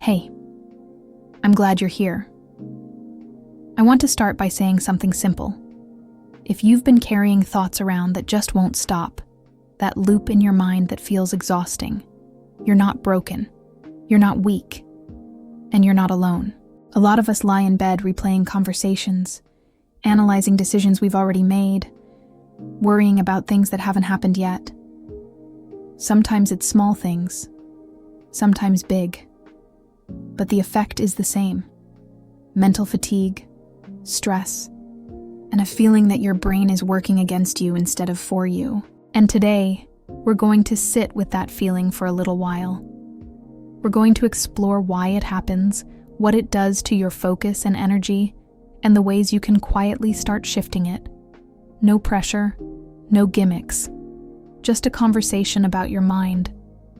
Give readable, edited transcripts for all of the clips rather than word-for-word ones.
Hey, I'm glad you're here. I want to start by saying something simple. If you've been carrying thoughts around that just won't stop, that loop in your mind that feels exhausting, you're not broken, you're not weak, and you're not alone. A lot of us lie in bed replaying conversations, analyzing decisions we've already made, worrying about things that haven't happened yet. Sometimes it's small things, sometimes big, but the effect is the same. Mental fatigue, stress, and a feeling that your brain is working against you instead of for you. And today, we're going to sit with that feeling for a little while. We're going to explore why it happens, what it does to your focus and energy, and the ways you can quietly start shifting it. No pressure, no gimmicks, just a conversation about your mind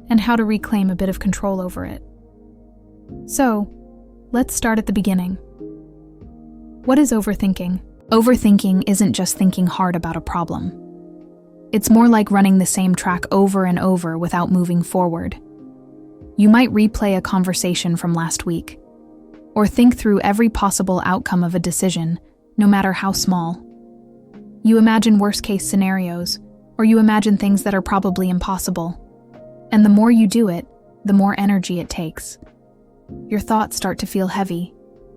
and how to reclaim a bit of control over it. So, let's start at the beginning. What is overthinking? Overthinking isn't just thinking hard about a problem. It's more like running the same track over and over without moving forward. You might replay a conversation from last week, or think through every possible outcome of a decision, no matter how small. You imagine worst-case scenarios, or you imagine things that are probably impossible. And the more you do it, the more energy it takes. Your thoughts start to feel heavy,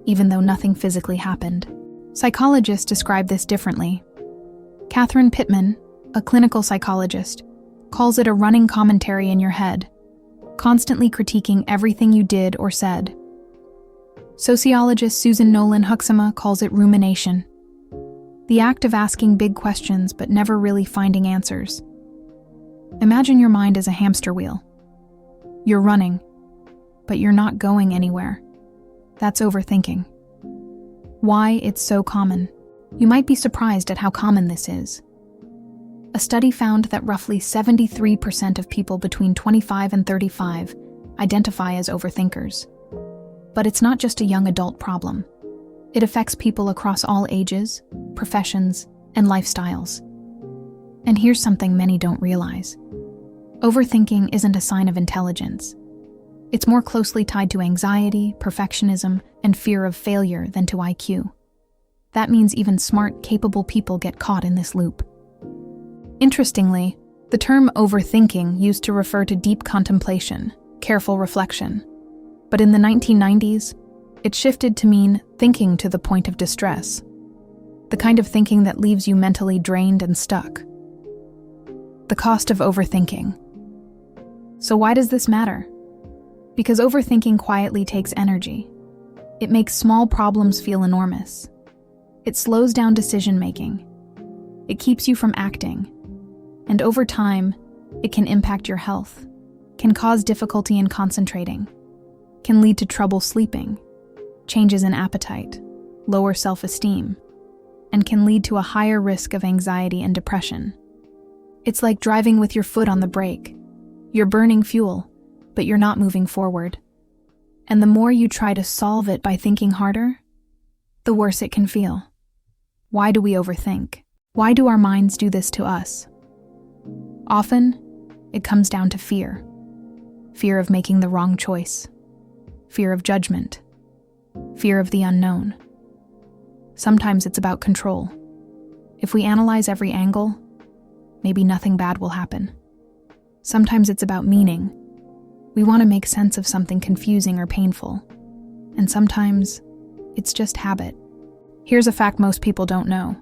even though nothing physically happened. Psychologists describe this differently. Catherine Pittman, a clinical psychologist, calls it a running commentary in your head, constantly critiquing everything you did or said. Sociologist Susan Nolan Huxama calls it rumination, the act of asking big questions but never really finding answers. Imagine your mind as a hamster wheel. You're running, but you're not going anywhere. That's overthinking. Why it's so common? You might be surprised at how common this is. A study found that roughly 73% of people between 25 and 35 identify as overthinkers. But it's not just a young adult problem. It affects people across all ages, professions, and lifestyles. And here's something many don't realize. Overthinking isn't a sign of intelligence. It's more closely tied to anxiety, perfectionism, and fear of failure than to IQ. That means even smart, capable people get caught in this loop. Interestingly, the term overthinking used to refer to deep contemplation, careful reflection. But in the 1990s, it shifted to mean thinking to the point of distress, the kind of thinking that leaves you mentally drained and stuck. The cost of overthinking. So why does this matter? Because overthinking quietly takes energy. It makes small problems feel enormous. It slows down decision-making. It keeps you from acting. And over time, it can impact your health, can cause difficulty in concentrating, can lead to trouble sleeping, changes in appetite, lower self-esteem, and can lead to a higher risk of anxiety and depression. It's like driving with your foot on the brake. You're burning fuel, but you're not moving forward. And the more you try to solve it by thinking harder, the worse it can feel. Why do we overthink? Why do our minds do this to us? Often, it comes down to fear. Fear of making the wrong choice. Fear of judgment. Fear of the unknown. Sometimes it's about control. If we analyze every angle, maybe nothing bad will happen. Sometimes it's about meaning. We want to make sense of something confusing or painful. And sometimes, it's just habit. Here's a fact most people don't know.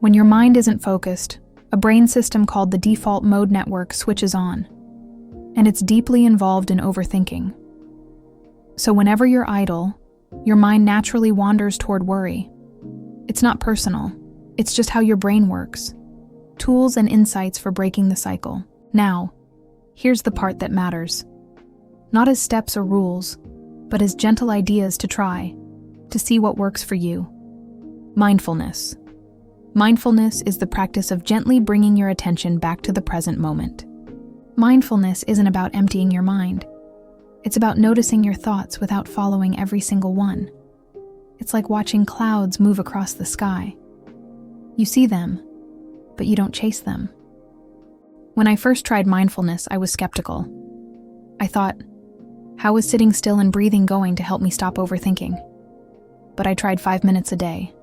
When your mind isn't focused, a brain system called the default mode network switches on. And it's deeply involved in overthinking. So whenever you're idle, your mind naturally wanders toward worry. It's not personal. It's just how your brain works. Tools and insights for breaking the cycle. Now, here's the part that matters. Not as steps or rules, but as gentle ideas to try, to see what works for you. Mindfulness. Mindfulness is the practice of gently bringing your attention back to the present moment. Mindfulness isn't about emptying your mind. It's about noticing your thoughts without following every single one. It's like watching clouds move across the sky. You see them, but you don't chase them. When I first tried mindfulness, I was skeptical. I thought, How is sitting still and breathing going to help me stop overthinking? But I tried 5 minutes a day.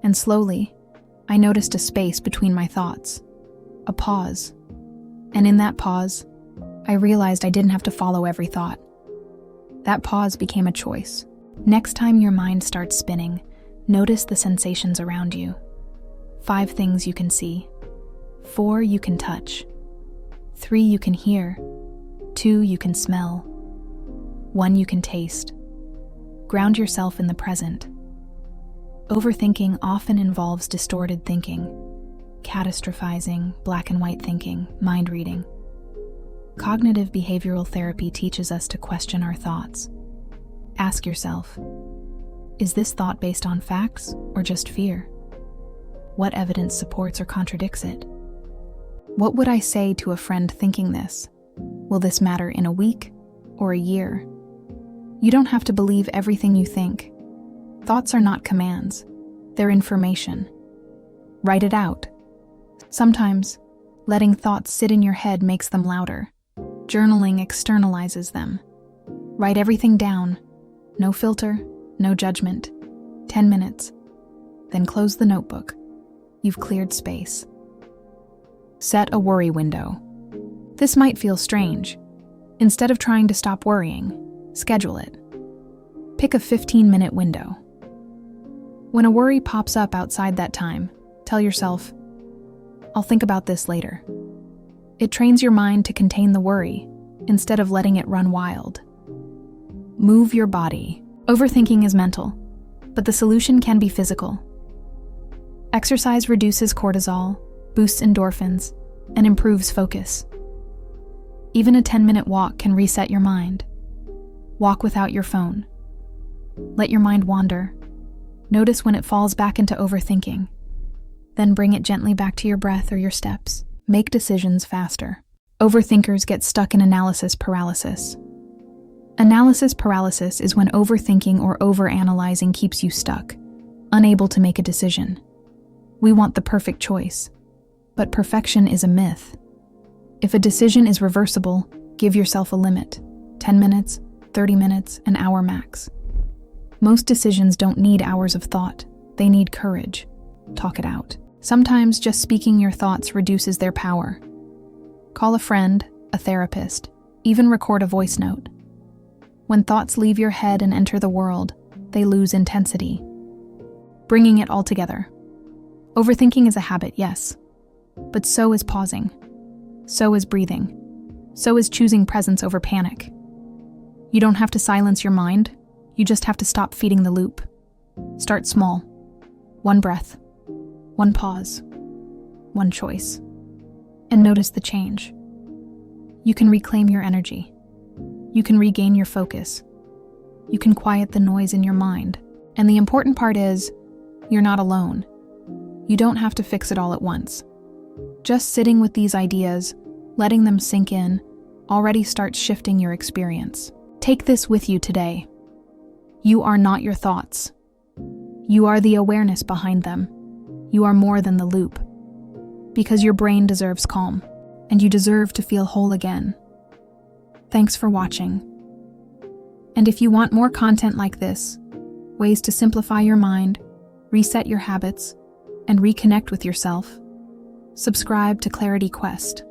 And slowly, I noticed a space between my thoughts, a pause. And in that pause, I realized I didn't have to follow every thought. That pause became a choice. Next time your mind starts spinning, notice the sensations around you. 5 things you can see. 4 you can touch. 3 you can hear. 2 you can smell. 1 you can taste. Ground yourself in the present. Overthinking often involves distorted thinking, catastrophizing, black and white thinking, mind reading. Cognitive behavioral therapy teaches us to question our thoughts. Ask yourself, is this thought based on facts or just fear? What evidence supports or contradicts it? What would I say to a friend thinking this? Will this matter in a week or a year? You don't have to believe everything you think. Thoughts are not commands. They're information. Write it out. Sometimes, letting thoughts sit in your head makes them louder. Journaling externalizes them. Write everything down. No filter, no judgment. 10 minutes. Then close the notebook. You've cleared space. Set a worry window. This might feel strange. Instead of trying to stop worrying, schedule it. Pick a 15-minute window. When a worry pops up outside that time, tell yourself, I'll think about this later. It trains your mind to contain the worry instead of letting it run wild. Move your body. Overthinking is mental, but the solution can be physical. Exercise reduces cortisol, boosts endorphins, and improves focus. Even a 10-minute walk can reset your mind. Walk without your phone. Let your mind wander. Notice when it falls back into overthinking. Then bring it gently back to your breath or your steps. Make decisions faster. Overthinkers get stuck in analysis paralysis. Analysis paralysis is when overthinking or overanalyzing keeps you stuck, unable to make a decision. We want the perfect choice, but perfection is a myth. If a decision is reversible, give yourself a limit. 10 minutes, 30 minutes, an hour max. Most decisions don't need hours of thought. They need courage. Talk it out. Sometimes just speaking your thoughts reduces their power. Call a friend, a therapist, even record a voice note. When thoughts leave your head and enter the world, they lose intensity. Bringing it all together. Overthinking is a habit, yes, but so is pausing. So is breathing. So is choosing presence over panic. You don't have to silence your mind. You just have to stop feeding the loop. Start small. 1 breath. 1 pause. 1 choice. And notice the change. You can reclaim your energy. You can regain your focus. You can quiet the noise in your mind. And the important part is, you're not alone. You don't have to fix it all at once. Just sitting with these ideas, letting them sink in, already starts shifting your experience. Take this with you today. You are not your thoughts. You are the awareness behind them. You are more than the loop. Because your brain deserves calm, and you deserve to feel whole again. Thanks for watching. And if you want more content like this, ways to simplify your mind, reset your habits, and reconnect with yourself, subscribe to Clarity Quest.